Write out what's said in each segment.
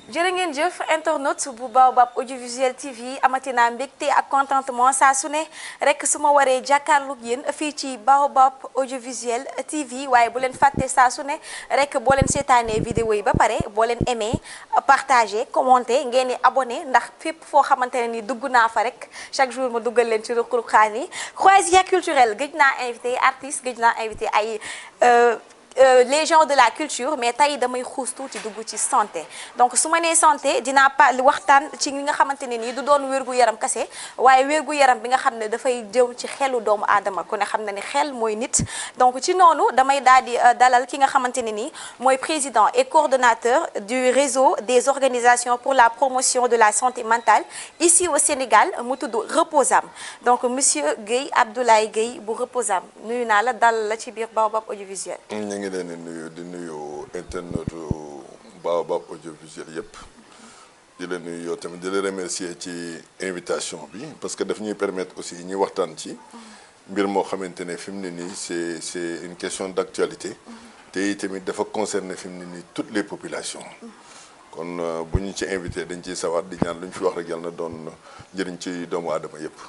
jërë ngeen jëf internaute bu Baobab audiovisuel TV amatina mbégte ak contentement saa su ne rek su ma waree jàkkaarloog yéen fii ci Baobab audiovisuel TV waaye bu leen fàtte saa su ne rek boo leen seetaanee vidéo yi ba pare boo leen aimé partagé commenté ngeen di abonné ndax fépp foo xamante ne ni dugg naa fa rek chaque jour ma duggal leen ci ruq-ruqaan yi croisière culturelle gëj naa invité artiste gëj naa invité ay les gens de la culture mais tey damay xuus tuuti dugg ci santé donc su ma nee santé dinaa waxtaan ci ñi nga xamante ne nii du doon wér-gu-yaram kese waaye wér-gu-yaram bi nga xam ne dafay jëm ci xelu doomu aadama ku ne xam na ni xel mooy nit donc ci noonu damay daal di dalal ki nga xamante ne nii mooy président et coordonnateur du réseau des organisations pour la promotion de la santé mentale ici au Sénégal mu tudd Reposam donc monsieur Guèye Abdoulaye Guèye bu Reposam nuyu naa la dalal la ci biir Baobab audiovisuel. ngi leen di nuyu internet Baobab audiovisuel yëpp di la nuyu yow tamit di la remercier ci invitation bi parce que daf ñuy permettre aussi ñuy waxtaan ci mbir moo xamante ne fi mu ne nii c'est une question d'actualité te tamit dafa concerner fi mu ne nii toutes les populations kon bu ñu ci invité dañ ciy sawar di ñaan lu ñu fi wax rek yàlla na doon njëriñ ci doomu aadama yëpp.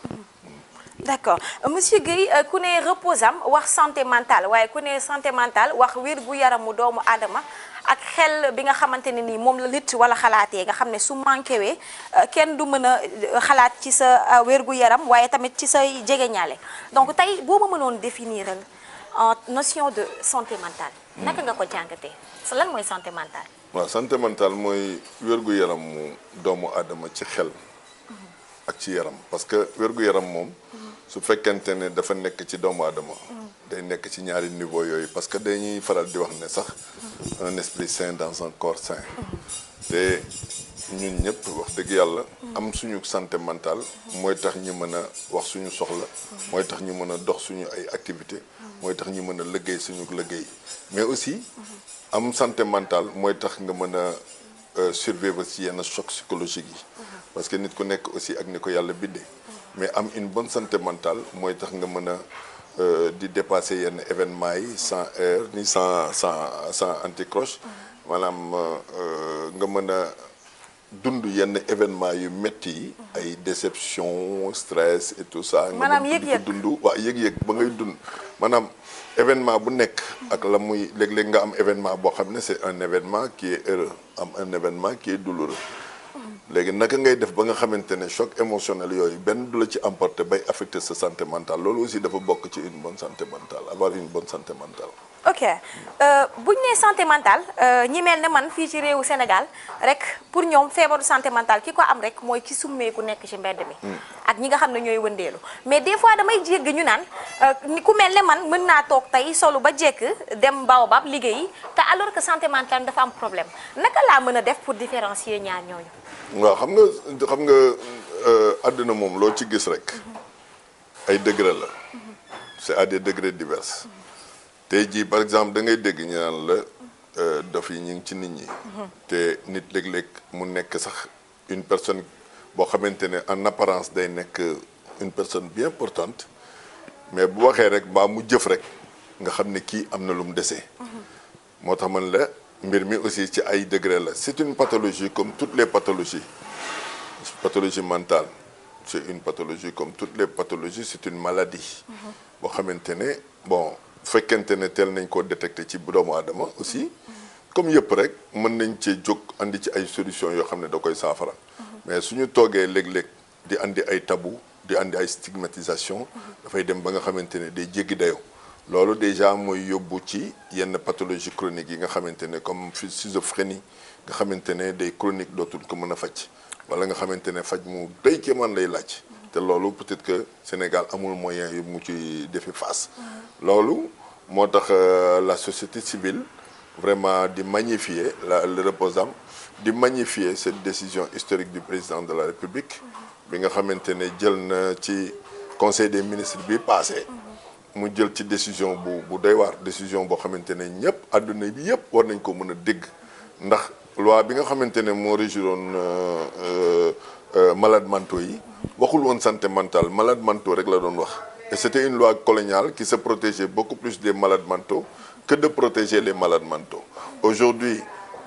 d'accord monsieur Guèye ku ne Reposam wax santé mentale waaye ku ne santé mentale wax wér-gu-yaramu doomu aadama ak xel bi nga xamante ne nii moom la nit wala xalaatee nga xam ne su manqué wee kenn du mën a xalaat ci sa wér-gu-yaram waaye tamit ci say jegeñaale donc tey boo ma mënoon définiral en notion de santé mentale. naka nga ko jàngatee sa lan mooy santé mentale. waaw santé mentale mooy wér-gu-yaramu doomu aadama ci xel. ak ci yaram parce que wér-gu-yaram moom. su fekkente ne dafa nekk ci doomu aadama day nekk ci ñaari niveau yooyu parce que dañuy faral di wax ne sax un esprit sain dans un corps sain te ñun ñëpp wax dëgg yàlla am suñu santé mentale mooy tax ñu mën a wax suñu soxla mooy tax ñu mën a dox suñu ay activité mooy tax ñu mën a liggéey suñu liggéey mais aussi am santé mentale mooy tax nga mën a survivre ci yenn choc psychologique yi parce que nit ku nekk aussi ak ni ko yàlla bindee mais am une bonne santé mentale mooy tax nga mën a di dépasser yenn événements yi sans heurts ni sans anticroche maanaam nga mën a dund yenn événements yu métti yi ay déception stress et tout ça nga mën di ko dund waaw yëg-yëg ba ngay dund maanaam événement bu nekk ak la muy léeg-léeg nga am événement boo xam ne c'est un événement qui est heureux am un événement qui est douloureux léegi naka ngay def ba nga xamante ne choc émotionnel yooyu benn du la ci emporter bay affecter sa santé mentale loolu aussi dafa bokk ci une bonne santé mentale avoir une bonne santé mentale. ok bu ñu nee santé mentale ñi mel ne man fii ci réewu Sénégal rek pour ñoom feebaru santé mentale ki ko am rek mooy ki summeeku nekk ci mbedd mi. ak ñi nga xam ne ñooy wëndeelu mais des fois damay jégg ñu naan ku mel ne man mën naa toog tey solu ba jekk dem Baobab liggéeyi te alors que santé mentale dafa am problème naka laa mën a def pour différencier ñaar ñooñu. waaw xam nga àdduna moom loo ci gis rek ay degré la c'est à des degrés divers tey jii par exemple da ngay dégg ñu naan la dof yi ñu ngi ci nit ñi te nit léeg-léeg mu nekk sax une personne boo xamante ne en apparence day nekk une personne bien portante mais bu waxee rek mbaa mu jëf rek nga xam ne kii am na lu mu desee moo tax man la mbir mi aussi ci ay degré la c'est une pathologie comme toutes les pathologies pathologie mentale c'est une pathologie comme toutes les pathologies c'est une maladie boo xamante ne bon fekkente ne teel nañ koo détecté ci doomu aadama aussi comme yëpp rek mën nañ cee jóg andi ci ay solutions yoo xam ne da koy saafara mais suñu toogee léeg-léeg di andi ay tabou di andi ay stigmatisation dafay dem ba nga xamante ne day jéggi dayoo loolu déjà mooy yóbbu ci yenn pathologie chronique yi nga xamante ne comme schizophrénie nga xamante ne day chronique dootul ko mën a faj wala nga xamante ne faj mu day kéemaan lay laaj te loolu peut-être que Sénégal amul moyen yu mu ci defi face loolu moo tax la société civile vraiment di magnifier le Reposam di magnifier cette décision historique du président de la République bi nga xamante ne jël na ci conseil des ministres bi passé mu jël ci décision bu doy waar décision boo xamante ne ñëpp àdduna bi yëpp war nañ ko mën a dégg ndax loi bi nga xamante ne moo régiroon malades mentaux yi waxul woon santé mentale malades mentaux rek la doon wax et c'était une loi coloniale qui se protégeait beaucoup plus des malades mentaux que de protéger les malades mentaux aujourd'hui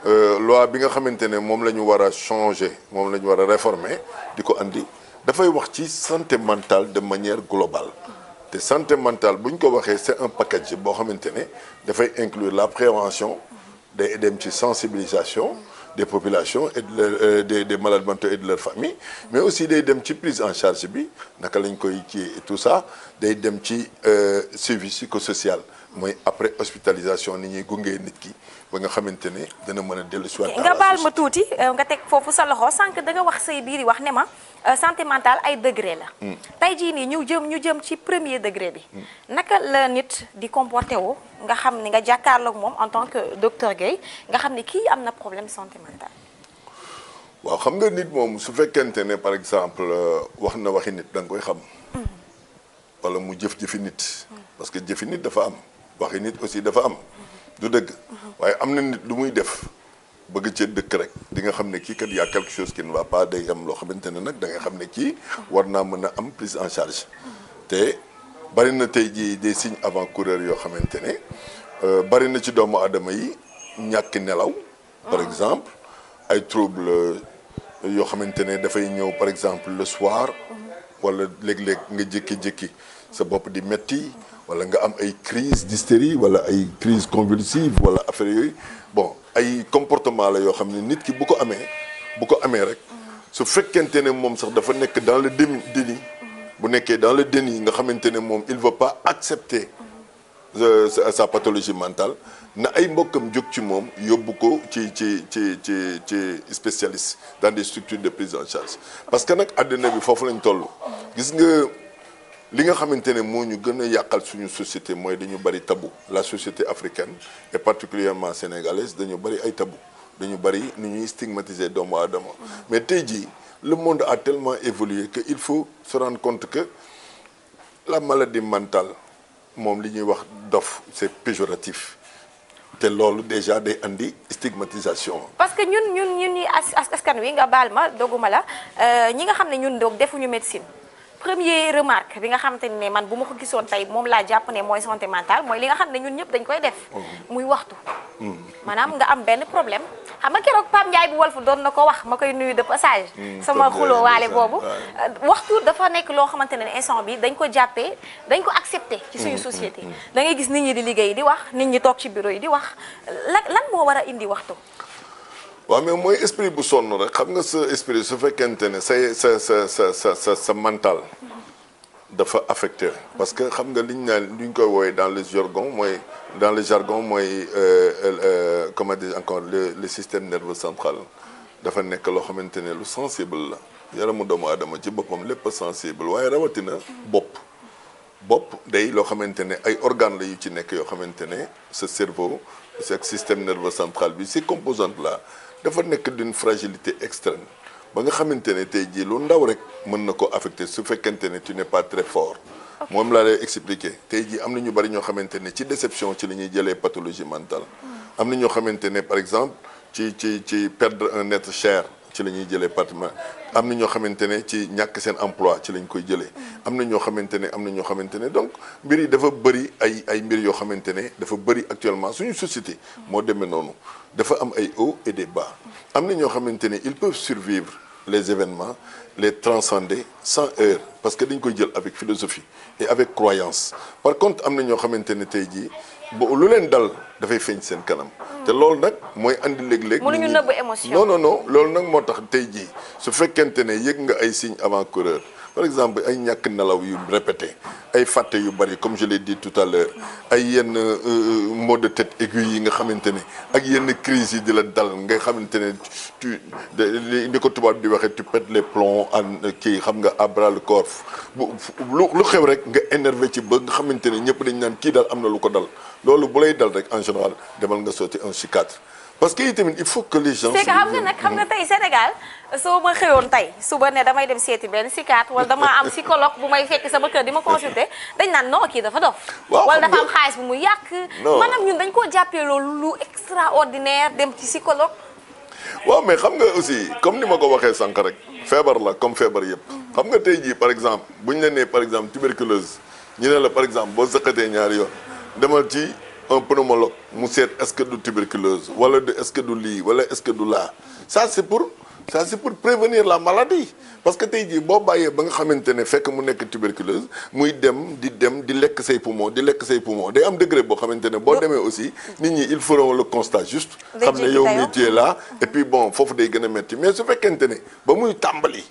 loi bi nga xamante ne moom la ñu war a changer moom la ñu war a réformer di ko andi dafay wax ci santé mentale de manière globale te santé mentale bu ñu ko waxee c'est un package boo xamante ne dafay inclure la prévention day dem ci sensibilisation des populations et des malades mentaux et de leur famille mais aussi day dem ci prise en charge bi naka lañ koy kii et tout ça day dem ci suivi psychosocial mooy après hospitalisation ni ñuy gungee nit ki ba nga xamante ne dana mën a dellu si waat nga baal ma tuuti nga teg foofu sa loxo sànq da nga wax say biir yi wax ne ma santé mentale ay degré la tey jii nii ñu jëm ci premier degré bi naka la nit di comporté woo nga xam ni nga jàkkaarloog moom en tant que docteur Guèye nga xam ne kii am na problème santé mentale waaw xam nga nit moom su fekkente ne par exemple wax na waxi nit da nga koy xam wala mu jëf-jëfi nit parce que jëfi nit dafa am waxi nit aussi dafa am du dëgg waaye am na nit lu muy def bëgg cee dëkk rek di nga xam ne kii kat y a quelque chose qui ne va pas day am loo xamante ne nag da nga xam ne kii war naa mën a am prise en charge te bari na tey jii des signes avant-coureurs yoo xamante ne bari na ci doomu aadama yi ñàkk nelaw par exemple ay troubles yoo xamante ne dafay ñëw par exemple le soir wala léeg-léeg nga jékki-jékki sa bopp di metti wala nga am ay crise d'hystérie wala ay crise convulsive wala affaire yooyu bon ay comportement la yoo xam ne nit ki bu ko amee rek su fekkente ne moom sax dafa nekk dans le déni bu nekkee dans le déni nga xamante ne moom il veut pas accepter sa pathologie mentale na ay mbokkam jóg ci moom yóbbu ko ci spécialiste dans des structures de prise en charge parce que nag àddina bi foofu lañ toll gis nga li nga xamante ne moo ñu gën a yàqal suñu société mooy dañu bari tabou la société africaine et particulièrement sénégalaise dañu bari ay tabou dañu bari nu ñuy stigmatiser doomu aadama mais tey jii le monde a tellement évolué que il faut se rendre compte que la maladie mentale moom li ñuy wax dof c'est péjoratif te loolu déjà day andi stigmatisation. parce que ñun ñi askan wi nga baal ma doguma la ñi nga xam ne ñun doog defuñu médecine première remarque bi nga xamante ne man bu ma ko gisoon tey moom laa jàpp ne mooy santé mentale mooy li nga xam ne ñun ñëpp dañ koy def. muy waxtu. maanaam nga am benn problème xam nga keroog Pape Ndiaye bu Walf doon na ko wax ma koy nuyu de passage. sama xuloo waale boobu. waxtu dafa nekk loo xamante ne instant bi dañ ko jàppee dañ ko accepté. ci suñu société. da ngay gis nit ñi di liggéey di wax nit ñi toog ci bureau yi di wax lan moo war a indi waxtu. waaw mais mooy esprit bu sonn rek xam nga sa esprit su fekkente ne sa mental dafa affecté parce que xam nga liñ naan li ñu koy woowee dans le jargon mooy comment dire encore le système nerveux central dafa nekk loo xamante ne lu sensible la yaramu doomu aadama ci boppam lépp sensible waaye rawatina bopp day loo xamante ne ay organes la yu ci nekk yoo xamante ne sa cerveau sa système nerveux central bi ces composantes là dafa nekk d'une fragilité extrême ba nga xamante ne tey jii lu ndaw rek mën na ko affecter su fekkente ne tu n'es pas très fort moom laa lay expliquer tey jii am na ñu bari ñoo xamante ne ci déception ci la ñuy jëlee pathologie mentale am na ñoo xamante ne par exemple ci perdre un être cher ci la ñuy jëlee pathologie am na ñoo xamante ne ci ñàkk seen emploi ci lañ koy jëlee am na ñoo xamante ne donc mbir yi dafa bëri ay mbir yoo xamante ne dafa bëri actuellement suñu société moo demee noonu dafa am ay hauts et des bas am na ñoo xamante ne ils peuvent survivre les événements les transcender sans heurts parce que dañ koy jël avec philosophie et avec croyance par contre am na ñoo xamante ne tey jii lu leen dal dafay feeñ seen kanam te loolu nag mooy andi léeg-léeg mënuñu nëbb émotion non loolu nag moo tax tey jii su fekkente ne yëg nga ay signes avant-coureurs par exemple ay ñàkk nelaw yu répété ay fàtte yu bari comme je l'ai dit tout à l'heure ay yenn maux de tête aigus yi nga xamante ne ak yenn crise yi di la dal nga xamante ne ni ko tubaab di waxee tu pètes les plombs kii xam nga à bras le corps lu xew rek nga énervé ci ba nga xamante ne ñëpp dañ naan kii daal am na lu ko dal loolu bu lay dal rek en général demal nga sotti un psychiatre parce que itamit il faut que les gens. c'est que xam nga tey Sénégal soo ma xëyoon tey suba ne damay dem seeti benn psychiatre wala dama am psychologue bu may fekk sama kër di ma consulter dañ naan non kii dafa dof. wala dafa am xaalis bu mu yàq. maanaam ñun dañ koo jàppee loolu lu extraordinaire dem ci psychologue. waaw mais xam nga aussi comme ni ma ko waxee sànq rek feebar la comme feebar yëpp. xam nga tey jii par exemple bu ñu la nee par exemple tuberculose ñu ne la par exemple boo sëqatee ñaari yoon demal ci un pneumologue mu seet est-ce que du tuberculose wala est-ce que du lii wala est-ce que du laa ça c'est pour prévenir la maladie parce que tey jii boo bàyyee ba nga xamante ne fekk mu nekk tuberculose muy dem di lekk say poumon day am degré boo xamante ne boo demee aussi nit ñi ils feront le constat juste xam ne yow mi tu es là et puis bon foofu day gën a metti mais su fekkente ne ba muy tàmbali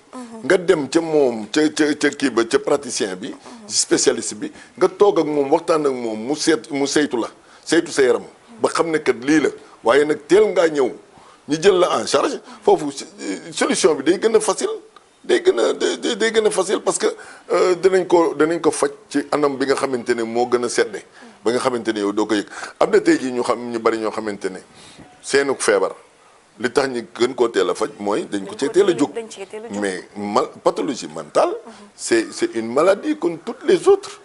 nga dem ca moom ca kii ba ca praticien bi spécialiste bi nga toog ak moom waxtaan ak moom mu saytu sa yaram ba xam ne kat lii la waaye nag teel ngaa ñëw ñu jël la en charge foofu solution bi day gën a facile day gën a facile parce que danañ ko faj ci anam bi nga xamante ne moo gën a sedde ba nga xamante ne yow doo ko yëg am na tey jii ñu bari ñoo xamante ne seenu feebar li tax ñu gën koo teel a faj mooy dañ ko cee teel a jóg mais pathologie mentale c'est une maladie comme toutes les autres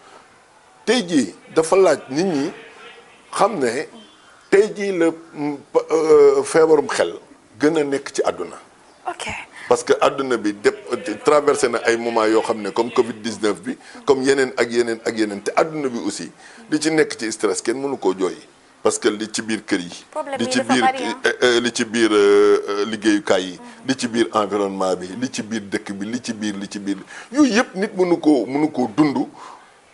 tey jii dafa laaj nit ñi xam ne tey jii la feebarum xel gën a nekk ci àdduna parce que àdduna bi traversé na ay moments yoo xam ne comme Covid-19 bi comme yeneen ak yeneen te àdduna bi aussi li ci nekk ci stress kenn mënu koo jooy parce que li ci biir kër yi li ci biir liggéeyukaay yi li ci biir environnement bi li ci biir dëkk bi li ci biir yooyu yëpp nit mënu koo dund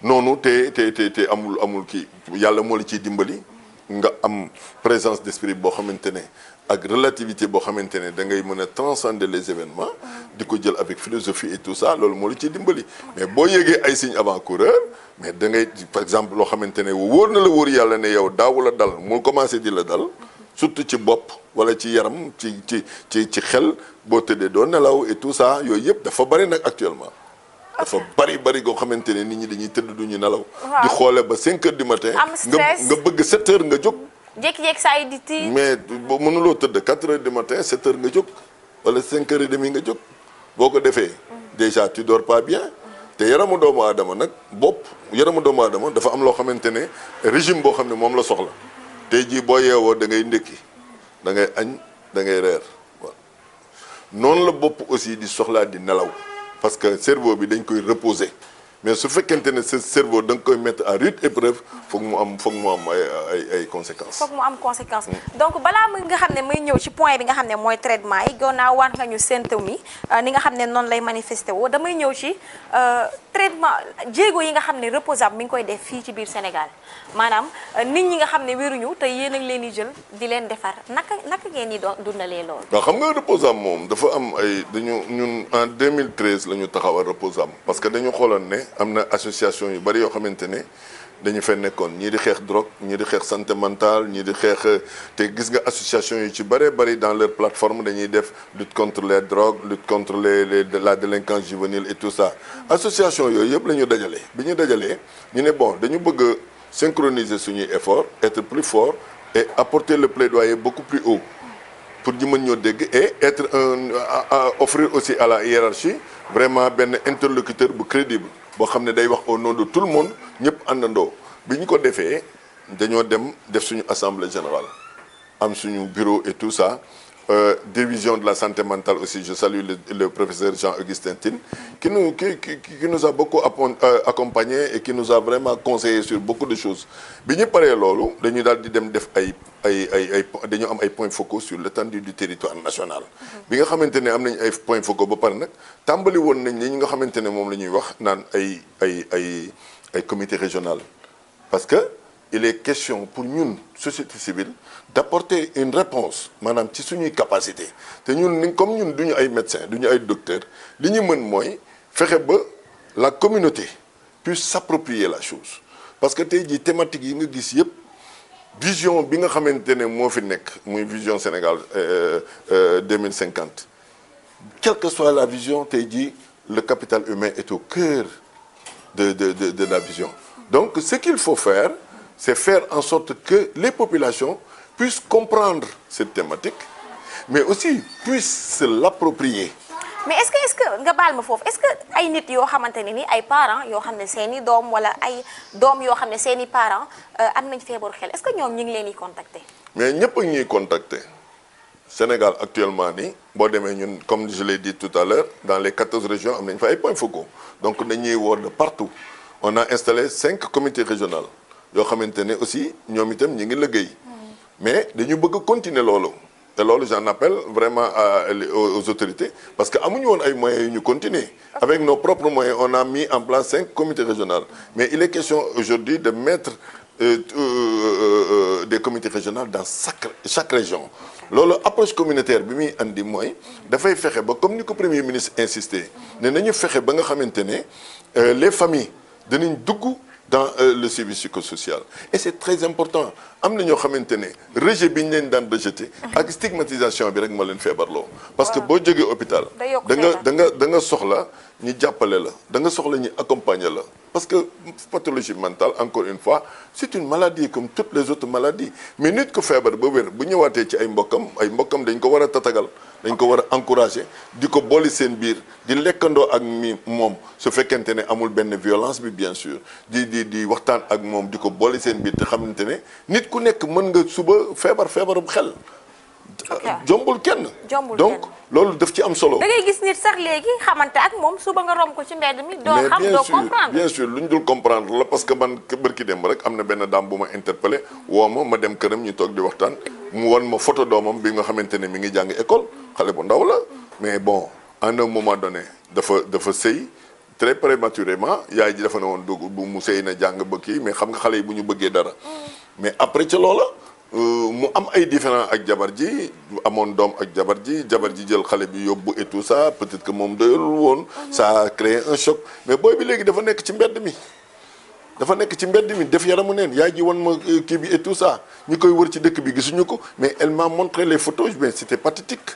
noonu te amul kii yàlla moo la ciy dimbali nga am présence d'esprit boo xamante ne ak relativité boo xamante ne da ngay mën a transcender les événements di ko jël avec philosophie et tout ça loolu moo la ciy dimbali mais boo yégee ay signes avant-coureurs mais da ngay par exemple loo xamante ne wóor na la wóor yàlla ne yow daawu la dal mu commencé di la dal surtout ci bopp wala ci yaram ci xel boo tëddee doo nelaw et tout ça yooyu yëpp dafa bari nag actuellement dafa bari goo xamante ne nit ñi dañuy tëdd duñu nelaw di xoole ba 5 heures du matin nga bëgg 7 heures nga jóg jékki-jékki saa yi di tii mais boo mënuloo tëdd 4 heures du matin 7 heures nga jóg wala 5 heures et demi nga jóg boo ko defee déjà tu dors pas bien te yaramu doomu aadama nag dafa am loo xamante ne régime boo xam ne moom la soxla tey jii boo yeewoo da ngay ndékki da ngay añ da ngay reer waaw noonu la bopp aussi di soxlaa di nelaw parce que cerveau bi dañ koy reposer mais su fekkente ne ce cerveau da nga koy mettre à rude épreuve foog mu am ay conséquences. foog mu am conséquence donc balaa nga xam ne may ñëw ci point bi nga xam ne mooy traitement yi gannaaw waan nga ñu symptômes yi ni nga xam ne noonu lay manifesté woo damay ñëw ci traitement jéego yi nga xam ne reposable mi ngi koy def fii ci biir Sénégal maanaam nit ñi nga xam ne wéruñu te yéen a ngi leen di jël di leen defar naka ngeen di dundalee loolu. waaw xam nga reposable moom dafa am ñun en 2013 la ñu taxawal reposable parce que dañu xooloon ne. am na association yu bari yoo xamante ne dañu fay nekkoon ñii di xeex drogue ñii di xeex santé mentale ñii di xeex te gis nga association yu ci bari dans leur plateforme dañuy def lutte contre les drogues lutte contre la délinquance juvénile et tout ça association yooyu yëpp la ñu dajale bi ñu dajalee ñu ne bon dañu bëgg a synchroniser suñuy effort être plus fort et apporter le plaidoyer beaucoup plus haut pour ñu mën ñoo dégg et être offrir aussi à la hiérarchie vraiment benn interlocuteur bu crédible boo xam ne day wax au nom de tout le monde ñëpp àndandoo bi ñu ko defee dañoo dem def suñu assemblée générale am suñu bureau et tout ça division de la santé mentale aussi je salue le professeur Jean-Augustin Tine qui nous a beaucoup accompagné et qui nous a vraiment conseillé sur beaucoup de choses bi ñu paree loolu dañuy daal di dem def dañoo am ay points focaux sur l'étendue du territoire national bi nga xamante ne am nañ ay points focaux ba pare nag tàmbali woon nañ li ñi nga xamante ne moom la ñuy wax naan ay comité régional parce que il est question pour ñun société civile d'apporter une réponse maanaam ci suñuy capacité te ñun comme ñun duñu ay médecins duñu ay docteurs li ñu mën mooy fexe ba la communauté puisse s'approprier la chose parce que tey jii thématique yi nga gis yëpp vision bi nga xamante ne moo fi nekk muy vision Sénégal 2050 quelle que soit la vision tey jii le capital humain est au cœur de la vision donc ce qu'il faut faire c'est faire en sorte que les populations puissent comprendre cette thématique mais aussi puissent se l'approprier. mais est-ce que nga baal ma foofu est-ce que ay nit yoo xamante ne ni ay parents yoo xam ne seeni doom wala ay doom yoo xam ne seeni parents am nañ feebaru xel est-ce que ñoom ñu ngi leen di contacter. mais ñëpp a ñuy contacter Sénégal actuellement nii boo demee ñun comme je l'ai dit tout à l'heure dans les 14 régions am nañ fa ay points focaux donc dañuy woo de partout on a installé 5 comités régionaux yoo xamante ne aussi ñoom itam ñi ngi liggéey mais dañu bëgg a continuer loolu te loolu j'en appelle vraiment aux autorités parce que amuñu woon ay moyens yu ñu continuer avec nos propres moyens on a mis en place 5 comités régionaux mais il est question aujourd'hui de mettre des comités régionaux dans chaque région loolu approche communautaire bi muy andi mooy dafay fexe ba comme ni ko premier ministre insisté ne nañu fexe ba nga xamante ne les familles danañ dugg dans le suivi psychosocial et c'est très important am na ñoo xamante ne rejet bi ñu leen daan rejeté ak stigmatisation bi rek moo leen feebarloo parce que boo jógee hôpital da nga soxla ñu jàppale la da nga soxla ñu accompagner la parce que pathologie mentale encore une fois c'est une maladie comme toutes les autres maladies mais nit ko feebar ba wér bu ñëwaatee ci ay mbokkam dañ ko war a tatagal dañ ko war a encourager di ko booli seen biir di lekkandoo ak moom su fekkente ne amul benn violence bi bien sûr di waxtaan ak moom di ko booli seen biir te xamante ne nit ku nekk mën nga suba feebaru xel jombul kenn donc loolu daf ci am solo da ngay gis nit sax léegi xamante ak moom suba nga romb ko ci mbedd mi doo xam doo comprendre bien sûr lu ñu dul comprendre la parce que man bërki dem rek am na benn daam bu ma interpellé woo ma dem këram ñu toog di waxtaan mu won ma photo doomam bi nga xamante ne mi ngi jàng école xale bu ndaw la mais bon à un moment donné dafa sëy très prématurément yaay ji dafa ne woon bu mu sëy na jàng ba kii mais xam nga xale yi bu ñu bëggee dara mais après ca loola mu am ay différent ak jabar ji amoon doom ak jabar ji jël xale bi yóbbu et tout ça peut-être que moom doyul woon ça a créé un choc mais booy bi léegi dafa nekk ci mbedd mi def yaramu neen yaay ji won ma kii bi et tout ça ñi koy wër ci dëkk bi gisuñu ko mais elle m'a montré les photos mais c'était pathétique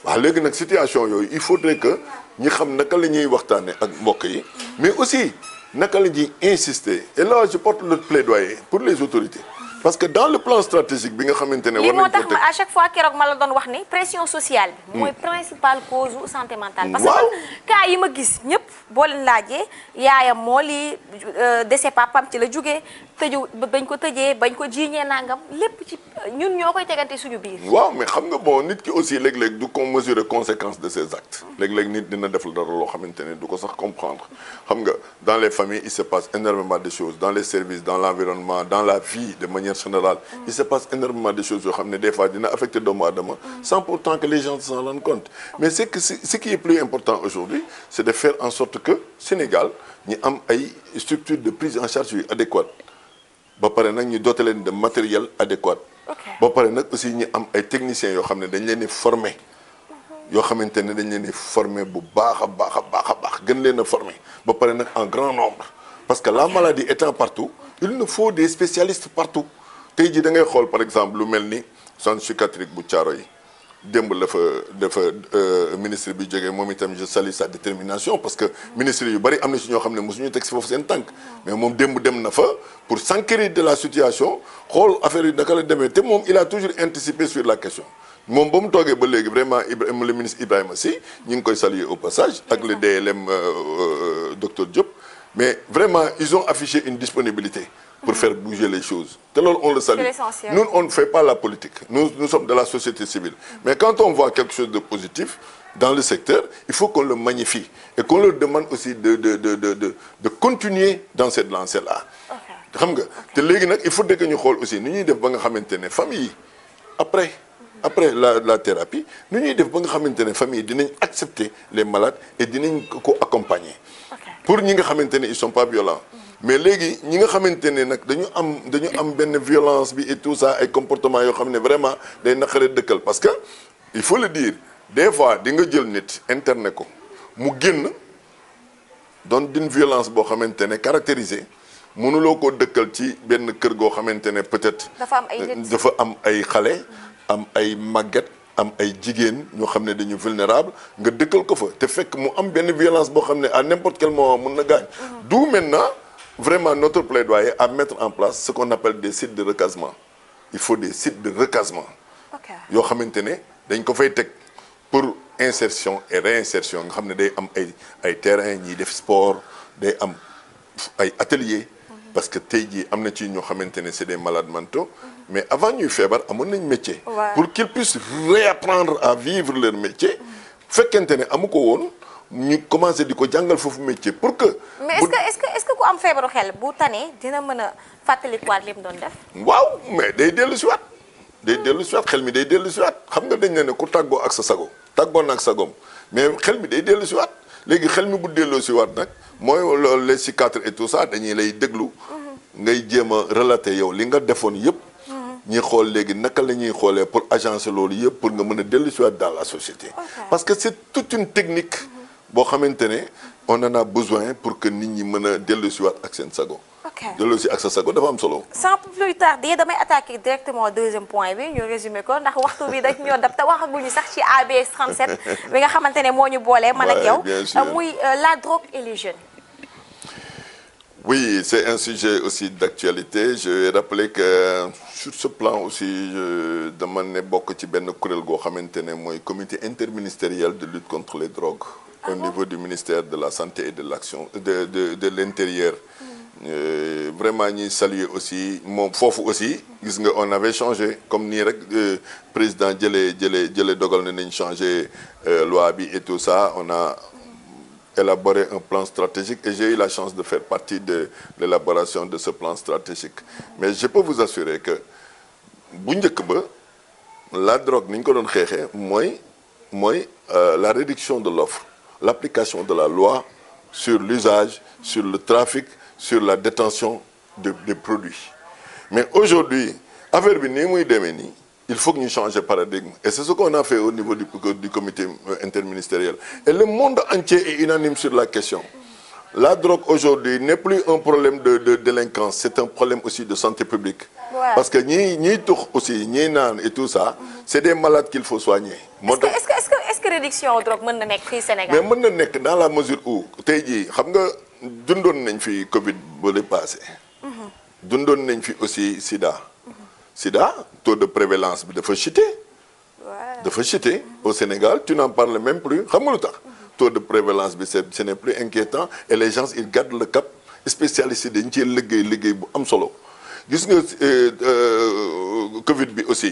waaw léegi nag situation yooyu il faudrait que ñi xam naka la ñuy waxtaane ak mbokk yi mais aussi naka la ñuy insister et là je porte le plaidoyer pour les autorités parce que dans le plan stratégique bi nga xamante ne war nañ ko teg à chaque fois keroog ma la doon wax ni pression sociale bi mooy principale cause santé mentale parce que cas yi ma gis ñëpp boo leen laajee yaayam moo lii décès papam ci la jógee tëju bañ ko tëjee bañ ko jiiñee nangam lépp ci ñun ñoo koy tegante suñu biir waaw mais xam nga bon nit ki aussi léeg-léeg du ko mesurer conséquence de ses actes léeg-léeg nit dina def dara loo xamante ne du ko sax comprendre xam nga dans les familles il se passe énormément de choses dans les services dans l'environnement dans la vie de manière générale il se passe énormément de choses yoo xam ne des fois dina affecter doomu aadama sans pourtant que les gens s'en rendent compte mais ce qui est plus important aujourd'hui c'est de faire en sorte que Sénégal ñu am ay structures de prise en charge yu adéquates ba pare nag ñu doter leen de matériel adéquat ba pare nag aussi ñu am ay techniciens yoo xam ne dañ leen di former yoo xamante ne dañ leen di former bu baax a baax gën leen a former ba pare nag en grand nombre parce que la maladie étant partout il nous faut des spécialistes partout tey jii da ngay xool par exemple lu mel ni centre psychiatrique bu Thiaroye démb dafa ministre bi jógee moom itam je salue sa détermination parce que ministre yu bari am na si ñoo xam ne mosuñu teg si foofu seen tànk mais moom démb dem na fa pour s'enquérir de la situation xool affaire yi naka la demee te moom il a toujours anticipé sur la question moom ba mu toogee ba léegi vraiment le ministre Ibrahima Sy ñu ngi koy saluer au passage ak le DLM docteur Diop mais vraiment ils ont affiché une disponibilité pour faire bouger les choses te loolu on le salue nous on ne fait pas la politique nous sommes de la société civile mais quand on voit quelque chose de positif dans le secteur il faut qu'on le magnifie et qu'on leur demande aussi de continuer dans cette lancée là xam nga te léegi nag il faut que ñu xool aussi nu ñuy def ba nga xamante ne famille yi après la thérapie nu ñuy def ba nga xamante ne famille yi dinañ accepter les malades et dinañ ko accompagner pour ñi nga xamante ne ils sont pas violents mais léegi ñi nga xamante ne nag dañu am benn violence bi et tout ça ay comportement yoo xam ne vraiment day naqaree dëkkal parce que il faut le dire des fois di nga jël nit interné ko mu génn doon d'une violence boo xamante ne caractérisée mënuloo koo dëkkal ci benn kër goo xamante ne peut-être dafa am ay xale am ay màgget am ay jigéen ñoo xam ne dañu vulnérable nga dëkkal ko fa te fekk mu am benn violence boo xam ne à n'importe quel moment mun na gaañ d'où maintenant vraiment notre plaidoyer à mettre en place ce qu'on appelle des sites de recasement il faut des sites de recasement yoo xamante ne dañ ko fay teg pour insertion et réinsertion nga xam ne day am ay terrain ñiy def sport day am ay ateliers parce que tey jii am na ci ñoo xamante ne c'est des malades mentaux mais avant ñuy feebar amoon nañ métier pour qu'ils puissent réapprendre à vivre leur métier fekkente ne amu ko woon ñu commencé di ko jàngal foofu métier pour que. mais est-ce que ku am feebaru xel bu tane dina mën a fàttalikuwaat li mu doon def. waaw mais day dellu si waat xel mi day dellu si waat xam nga dañ ne ku tàggoo ak sa sago tàggoo na ak sagom mais xel mi day dellu si waat léegi xel mi bu delloo si waat nag mooy loolu les psychiatres et tout ça dañuy lay déglu. ngay jéem a relater yow li nga defoon yëpp. ñi xool léegi naka la ñuy xoolee pour agencer loolu yëpp pour nga mën a dellu si waat dans la société. parce que c'est toute une technique. boo xamante ne on en a besoin pour que nit ñi mën a dellu si waat ak seen sago. dellu si ak sa sago dafa am solo. sans plus tarder damay attaquer directement deuxième point bi ñu résumé ko ndax waxtu bi dañ ñoo dab te waxaguñu sax ci ABS 37 bi nga xamante ne moo ñu boolee man ak yow muy la drogue et les jeunes. Oui, c'est un sujet aussi d'actualité. Je vais rappeler que sur ce plan aussi dama ne bokk ci benn kuréel goo xamante ne mooy comité interministériel de lutte contre les drogues. Au niveau du ministère de la santé et de l'action de l'intérieur. Vraiment ñuy saluer aussi moom foofu aussi gis nga on avait changé comme nii rek président jëlee dogal ne nañ changé loi bi et tout ça on a élaboré un plan stratégique et j'ai eu la chance de faire partie de l'élaboration de ce plan stratégique mais je peux vous assurer que bu njëkk ba la drogue ni ñu ko doon xeexee mooy la réduction de l'offre l'application de la loi sur l'usage sur le trafic sur la détention des produits mais aujourd'hui affaire bi nii muy demee nii il faut que ñu changer paradigme et c'est ce qu'on a fait au niveau du comité interministériel et le monde entier est unanime sur la question la drogue aujourd'hui n'est plus un problème de délinquance c'est un problème aussi de santé publique parce que ñiy tux aussi ñiy naan et tout ça c'est des malades qu'il faut soigner est-ce que réduction drogue mën na nekk fii Sénégal mais mën na nekk dans la mesure où tey jii xam nga dundoon nañ fi Covid ba le passé dundoon nañ fi aussi Sida taux de prévalence bi dafa chuté au Sénégal tu n'en parles même plus xam nga lu tax taux de prévalence bi ce n'est plus inquiétant et les gens ils gardent le cap spécialistes yi dañ cee liggéey bu am solo gis nga Covid bi aussi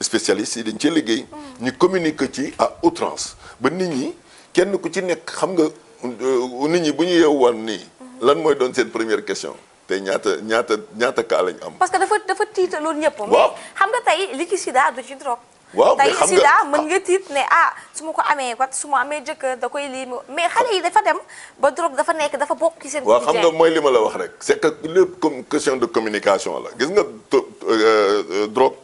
spécialistes yi dañ cee liggéey ñu communiquer ci à outrance ba nit ñi kenn ku ci nekk xam nga nit ñi bu ñu yeewuwoon nii lan mooy doon seen première question tey ñaata cas lañ am. parce que dafa tiitaloon ñëpp. waaw xam nga tey li ci sida du ci drogue. waaw mais tey sida mën nga tiit ne su ma ko amee su ma amee jëkkër da koy lii mais xale yi dafa dem ba drogue dafa bokk ci seen. waaw xam nga mooy li ma la wax rek c'est que lépp comme question de communication la gis nga drogue.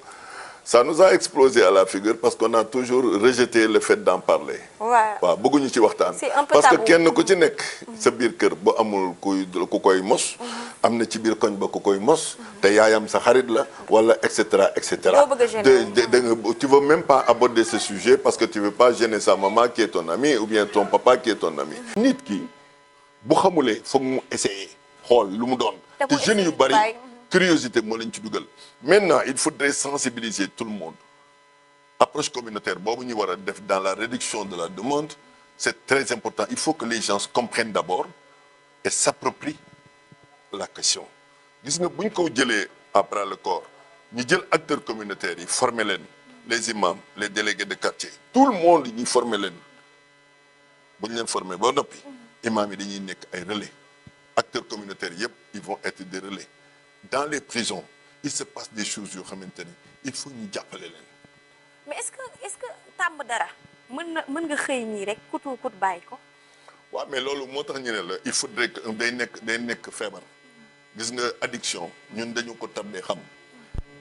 Ça nous a explosé à la figure parce qu'on a toujours rejeté le fait d'en parler. waaw bëgguñu ci waxtaan. parce que kenn ku ci nekk. sa biir kër ba amul ku koy mos. am na ci biir koñ ba ku koy mos. te yaayam sa xarit la wala et cetera et cetera. Tu veux même pas aborder ce sujet parce que tu veux pas gêner sa maman qui est ton ami ou bien ton papa qui est ton ami. nit ki bu xamulee foog mu essayer xool lu mu doon. te jeunes yu bari. curiosité moo leen ci dugal maintenant il faudrait sensibiliser tout le monde approche communautaire boobu ñu war a def dans la réduction de la demande c'est très important il faut que les gens comprennent d'abord et s'approprient la question gis nga bu ñu ko jëlee à bras le corps ñu jël acteurs communautaires yi former leen les imams les délégués de quartier tout le monde ñuy former leen bu ñu leen former ba noppi imams yi dañuy nekk ay relais acteurs communautaires yëpp ils vont être des relais dans les prisons il se passe des choses yoo xamante ne il faut ñu jàppale leen. mais est-ce que tàmm dara mën nga xëy nii rek kut bàyyi ko. waaw mais loolu moo tax ñu ne la il faudrait que day nekk feebar gis nga addiction ñun dañu ko tardé xam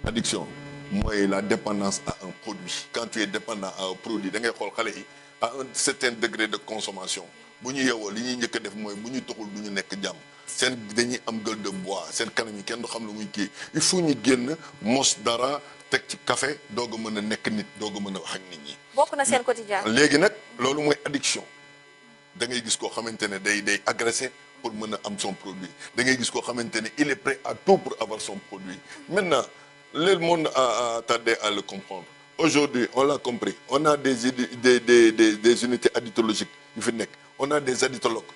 addiction mooy la dépendance à un produit quand tu es dépendant à un produit da ngay xool xale yi à un certain degré de consommation bu ñu yeewoo li ñuy njëkk a def mooy bu ñu toxul du ñu nekk jàmm. seen dañuy am gueule de bois seen kanam yi kenn du xam lu muy kii il faut ñu génn mos dara teg ci café doog a mën a nekk nit doog a mën a wax ak nit ñi. bokk na seen quotidien. léegi nag loolu mooy addiction da ngay gis koo xamante ne day agressé pour mën a am son produit da ngay gis koo xamante ne il est prêt à tout pour avoir son produit maintenant le monde a tardé à le comprendre aujourd'hui on l'a compris on a des unités addictologiques yu fi nekk on a des addictologues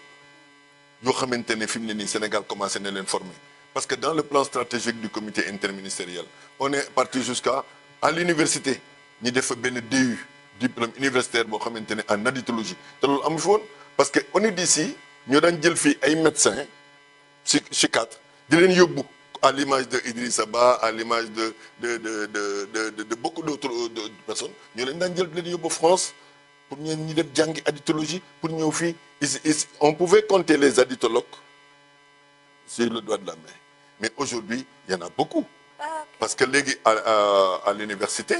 yoo xamante ne fi mu ne nii Sénégal commencé na leen former parce que dans le plan stratégique du comité interministériel on est parti jusqu'à l'université ñi def fa benn DU diplôme universitaire boo xamante ne en addictologie te loolu amu fi woon parce que on est d'ici ñu daan jël fii ay médecins psychiatres di leen yóbbu à l'image de Idrissa Ba à l'image de beaucoup d'autres personnes ñu leen daan jël di leen yóbbu France pour ñeen ñi def jàngi additologie pour ñëw fii on pouvait compter les additologues sur le doigt de la main mais aujourd'hui il y en a beaucoup parce que léegi à l'université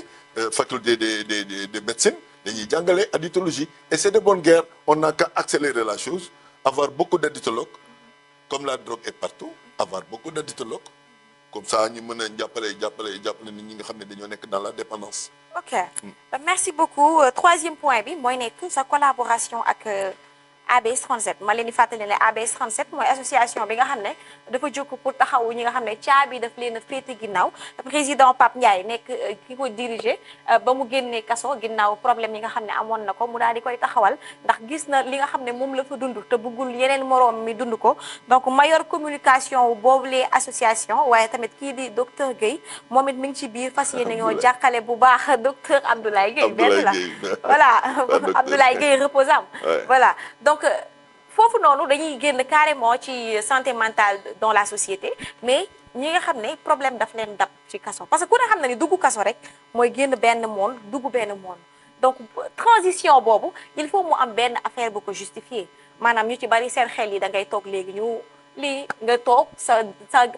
faculté de médecine dañuy jàngale additologie et c'est de bonne guerre on n'a qu'à accélérer la chose avoir beaucoup d'additologues comme la drogue est partout avoir beaucoup d'additologues comme ça ñu mën a jàppale nit ñi nga xam ne dañoo nekk dans la dépendance. ok merci beaucoup troisième point bi mooy nekk sa collaboration ak ABS 37 ma leen di fàttali ne ABS 37 mooy association bi nga xam ne dafa jóg pour taxawu ñi nga xam ne caabi daf leen a féete ginnaaw président Pape Ndiaye nekk ki ko dirigé ba mu génnee kaso ginnaaw problème yi nga xam ne amoon na ko mu daal di koy taxawal ndax gis na li nga xam ne moom la fa dund te bëggul yeneen moroom mi dund ko donc mayor communication wu boobulee association waaye tamit kii di docteur Guèye moom it mi ngi ci biir fas yéene ñoo jàkkale bu baax docteur Abdoulaye Guèye benn la voilà Abdoulaye Guèye reposam voilà donc foofu noonu dañuy génn carrément ci santé mentale dans la société mais ñi nga xam ne problème daf leen dab ci kaso parce que ku ne xam na ni dugg kaso rek mooy génn benn monde dugg benn monde donc transition boobu il faut mu am benn affaire bu ko justifier maanaam ñu ci bari seen xel yi da ngay toog léegi ñu lii nga toog sa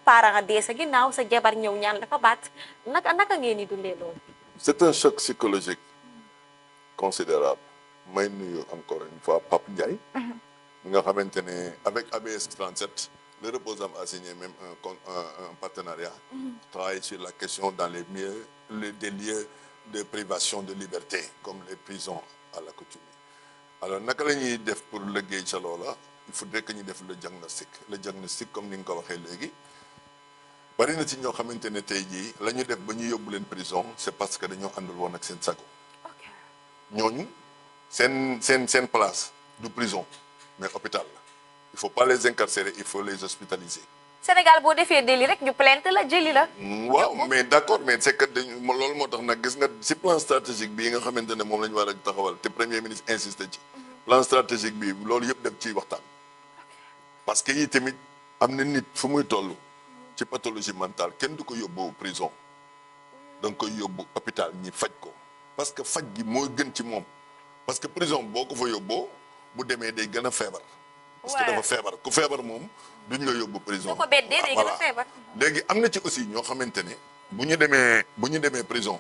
parent dee sa ginnaaw sa jabar ñëw ñaan dafa baat naka ngeen di dundee loolu. C'est un choc psychologique considérable may nuyu encore une fois Pape Ndiaye. nga xamante ne avec ABS 37 le Reposam a signé même un partenariat. Travailler sur la question dans des lieux de privation de liberté comme les prisons à l'accoutumée. Alors naka la ñuy def pour liggéey ca loola il faudrait que ñu def le diagnostic comme ni nga ko waxee léegi bari na ci ñoo xamante ne tey jii la ñu def ba ñu yóbbu leen prison c'est parce que dañoo àndul woon ak seen sago. ñooñu seen place du prison mais hôpital la il faut pas les incarcérer il faut les hospitaliser. Sénégal boo defee délit rek ñu plainte la jëli la. waaw mais d'accord mais c'est que loolu moo tax nag gis nga ci plan stratégique bii nga xamante ne moom la ñu war a taxawal te premier ministre insisté ci. plan stratégique bi loolu yëpp def ci waxtaan. parce que yi tamit am na nit fu muy toll ci pathologie mentale kenn du ko yóbbu prison da nga koy yóbbu hôpital ñi faj ko parce que faj gi moo gën ci moom parce que prison boo ko fa yóbboo bu demee day gën a feebar. parce que dafa feebar ku feebar moom duñ la yóbbu prison. bu ko beddee day gën a feebar. léegi am na ci aussi ñoo xamante ne bu ñu demee prison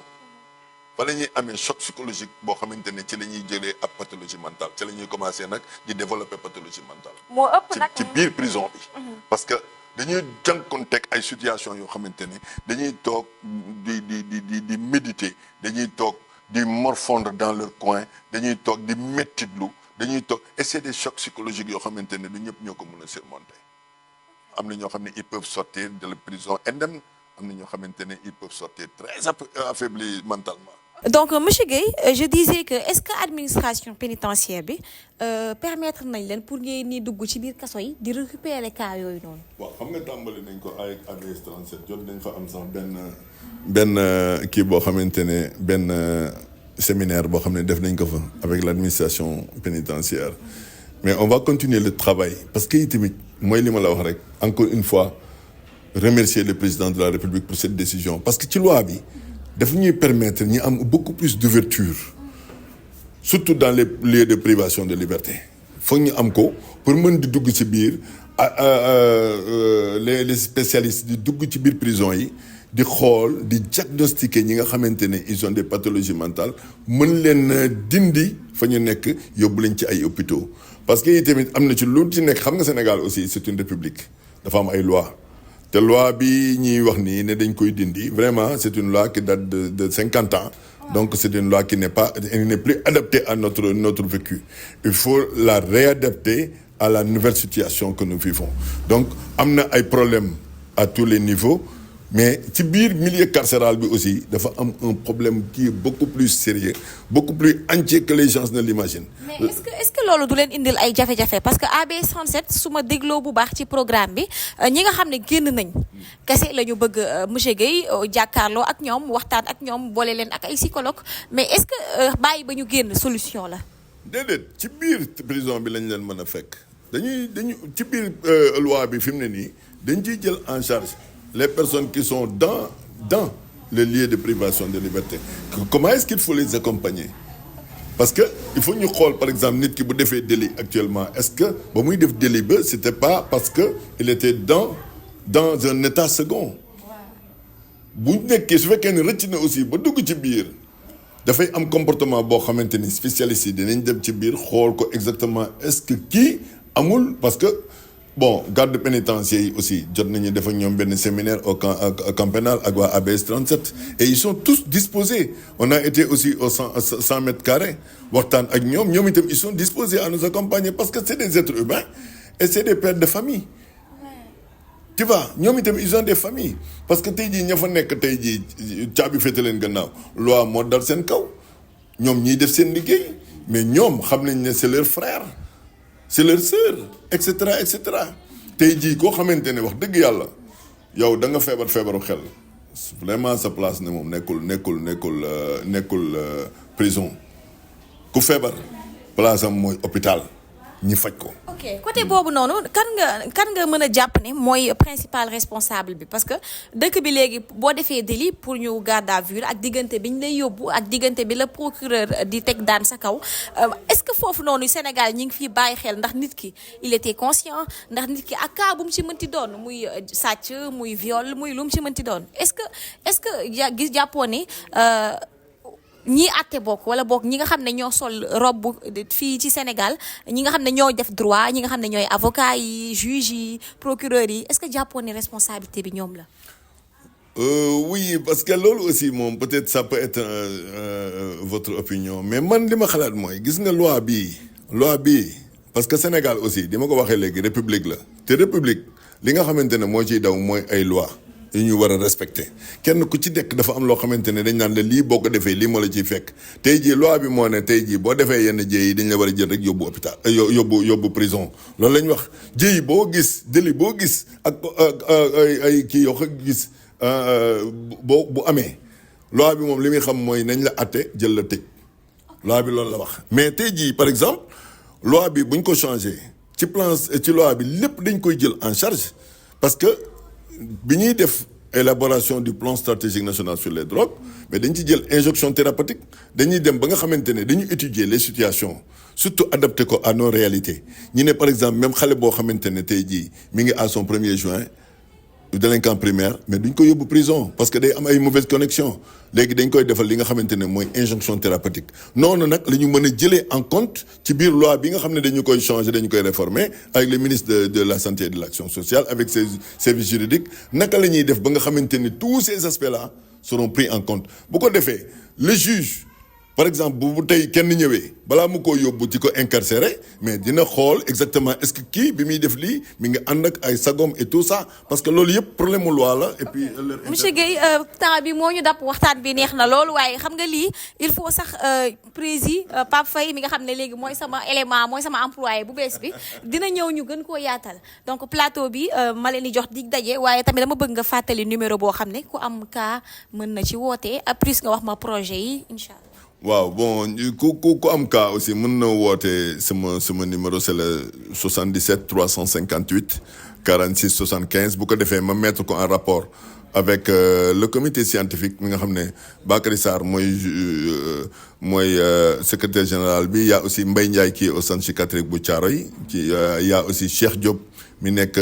fa la ñuy amee choc psychologique boo xamante ne ci la ñuy jëlee ab pathologie mentale ci la ñuy commencer nag di développer pathologie mentale. moo ëpp nag ci biir prison bi. parce que dañuy jànkuwanteeg ay situation yoo xamante ne dañuy toog di méditer dañuy toog di morfondre dans leur coin dañuy toog di mettitlu dañuy toog et c'est des chocs psychologiques yoo xamante ne du ñëpp ñoo ko mën a surmonter am na ñoo xam ne ils peuvent sortir de la prison indemne am na ñoo xamante ne ils peuvent sortir très affaiblis mentalement. donc monsieur Guèye je disais que est-ce que administration pénitentiaire bi permettre nañ leen pour ngeen ni dugg ci biir kaso yi di récupérer cas yooyu noonu. waaw xam nga tàmbali nañ ko avec ABS 37 jot nañ fa am sax benn kii boo xamante ne benn séminaire boo xam ne def nañ ko fa avec l'administration pénitentiaire mais on va continuer le travail parce que itamit mooy li ma la wax rek encore une fois remercier le président de la République pour cette décision parce que ci loi bi dafa ñuy permettre ñu am beaucoup plus d'ouverture surtout dans les lieux de privation de liberté foog ñu am ko pour mën di dugg ci biir les spécialistes di dugg ci biir prison yi di xool di diagnostiquer ñi nga xamante ne ils ont des pathologies mentales mën leen dindi fa ñu nekk yóbbu leen ci ay hôpitaux parce que tamit am na ci lu ci nekk xam nga Sénégal aussi c'est une république dafa am ay lois te loi bi ñuy wax nii ne dañ koy dindi vraiment c'est une loi qui date de 50 ans donc c'est une loi qui n'est plus adaptée à notre vécu il faut la réadapter à la nouvelle situation que nous vivons donc am na ay problèmes à tous les niveaux mais ci biir milieu carcéral bi aussi dafa am un problème qui est beaucoup plus sérieux beaucoup plus entier que les gens ne l'imaginent. mais est-ce que loolu du leen indil ay jafe-jafe parce que ABS 37 su ma dégloo bu baax ci programme bi ñi nga xam ne génn nañ kese la ñu bëgg monsieur Guèye jàkkaarloo ak ñoom waxtaan ak ñoom boole leen ak ay psychologue mais est-ce que bàyyi ba ñu génn solution la. déedéet ci biir prison bi lañ leen mën a fekk dañu ci biir loi bi fi mu ne nii dañ ciy jël en charge les personnes qui sont dans les lieux de privation de liberté. Comment est-ce qu'il faut les accompagner? Parce que il faut ñu xool par exemple nit ki bu defee délit actuellement est-ce que ba muy def délit ba c'était pas parce que il était dans un état second. bu nekkee su fekkee ne rëcc na aussi ba dugg ci biir dafay am comportement boo xamante ni spécialistes yi dinañ dem ci biir xool ko exactement est-ce que kii amul parce que bon garde pénitentiaire yi aussi jot nañu def ak ñoom benn séminaire au camp pénal ak waa ABS 37 et ils sont tous disposés on a été aussi au 100 mètres carrés waxtaan ak ñoom itam ils sont disposés à nous accompagner parce que c'est des êtres humains et c'est des pères de famille. Tu vois ñoom itam ils ont des familles parce que tey jii ña fa nekk tey jii caabi féete leen gannaaw loi moo dal seen kaw ñoom ñiy def seen liggéey mais ñoom xam nañ ne c'est leur frère c'est leur sœur et cetera tey jii koo xamante ne wax dëgg yàlla yow da nga feebaru xel vraiment sa place ne moom nekkul prison ku feebar place am mooy hôpital ñi faj ko. ok côté boobu noonu kan nga mën a jàpp ne mooy principal responsable bi parce que dëkk bi léegi boo defee délit pour ñu garde à vue ak diggante bi ñu lay yóbbu ak diggante bi la procureur di teg daan sa kaw est-ce que foofu noonu Sénégal ñi ngi fiy bàyyi xel ndax nit ki il était conscient ndax nit ki ak cas bu mu ci mënti doon muy sàcc muy viol muy lu mu ci mënti doon est-ce que gis jàppoo ne ñii àtte bokk wala bokk ñi nga xam ne ñoo sol robe fii ci Sénégal ñi nga xam ne ñoo def droit ñi nga xam ne ñooy avocats yi juges yi procureurs yi est-ce que jàppoon ne responsabilité bi ñoom la. Oui parce que loolu aussi moom peut-être ça peut être votre opinion mais man li ma xalaat mooy gis nga loi bii parce que Sénégal aussi di ma ko waxee léegi république la te république li nga xamante ne moo ciy daw mooy ay loi yu ñu war a respecter kenn ku ci dekk dafa am loo xamante ne dañ naan la lii boo ko defee lii moo la ciy fekk tey jii loi bi moo ne tey jii boo defee yenn jéey yi dañ la war a jël rek yóbbu hôpital yóbbu prison loolu la ñu wax jéey boo gis délit boo gis ak ay kii yoo ko gis bu amee loi bi moom li muy xam mooy nañ la atte jël la tëj loi bi loolu la wax mais tey jii par exemple loi bi buñ ko changé ci loi bi lépp dañ koy jël en charge parce que bi ñuy def élaboration du plan stratégique national sur les drogues mais dañ ci jël injonction thérapeutique dañuy dem ba nga xamante ne dañuy étudier les situations surtout adapté ko à nos réalités ñu ne par exemple même xale boo xamante ne tey jii mi ngi à son 1er juin délinquant primaire mais duñ ko yóbbu prison parce que day am ay mauvaise connexion léegi dañ koy defal li nga xamante ne mooy injonction thérapeutique noonu nag la ñu mën a jëlee en compte ci biir loi bi nga xam ne dañu koy changer dañu koy réformer avec le ministre de la santé et de l'action sociale avec ses services juridiques naka la ñuy def ba nga xamante ne tous ces aspects là seront pris en compte bu ko defee le juge par exemple bu tey kenn ñëwee balaa mu ko yóbbu ci ko incarcéré mais dina xool exactement est-ce que kii bi muy def lii mi ngi ànd ak ay sagom et tout ça parce que loolu yëpp problème mu loi la et puis. monsieur Guèye temps bi moo ñu dab waxtaan bi neex na loolu waaye xam nga lii il faut sax président Pape Faye mi nga xam ne léegi mooy sama élément mooy sama employé bu bees bi dina ñëw ñu gën koo yaatal donc plateau bi ma leen di jox dig daje waaye tamit dama bëgg nga fàttali numéro boo xam ne ku am cas mën na ci woote plus nga wax ma projet yi incha allah. waaw bon ku am cas aussi mën na woote sama numéro c'est le 77 358 46 75 bu ko defee ma mettre ko en rapport avec le comité scientifique mi nga xam ne Bakary Sarr mooy secrétaire général bi y a aussi Mbaye Ndiaye qui est au centre psychiatrique bu Thiaroye y a aussi Cheikh Diop mi nekk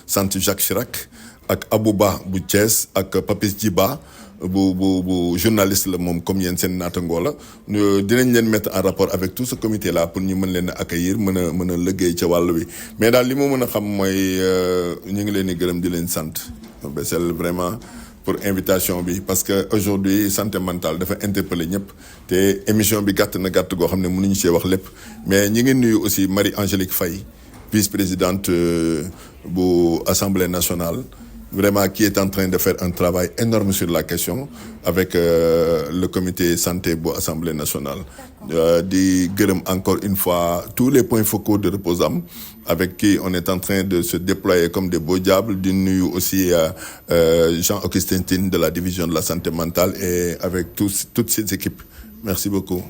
centre Jacques Chirac ak Abouba bu Thiès ak Papis Djiba bu journaliste la moom comme yéen seen naatangoo la dinañ leen mettre en rapport avec tout ce comité là pour ñu mën leen a accueillir mën a liggéey ca wàll wi mais daal li ma mën a xam mooy ñu ngi leen di gërëm di leen sant c'est vraiment pour invitation bi parce que aujourd'hui santé mentale dafa interpeller ñëpp te émission bi gàtt goo xam ne mënuñu see wax lépp mais ñi ngi nuyu aussi Marie-Angélique Faye vice-présidente bu Assemblée nationale vraiment qui est en train de faire un travail énorme sur la question avec le comité santé bu Assemblée nationale di gërëm encore une fois tous les points focaux de Reposam avec qui on est en train de se déployer comme des beaux diables di nuyu aussi Jean-Augustin Tine de la division de la santé mentale et avec toutes ces équipes merci beaucoup.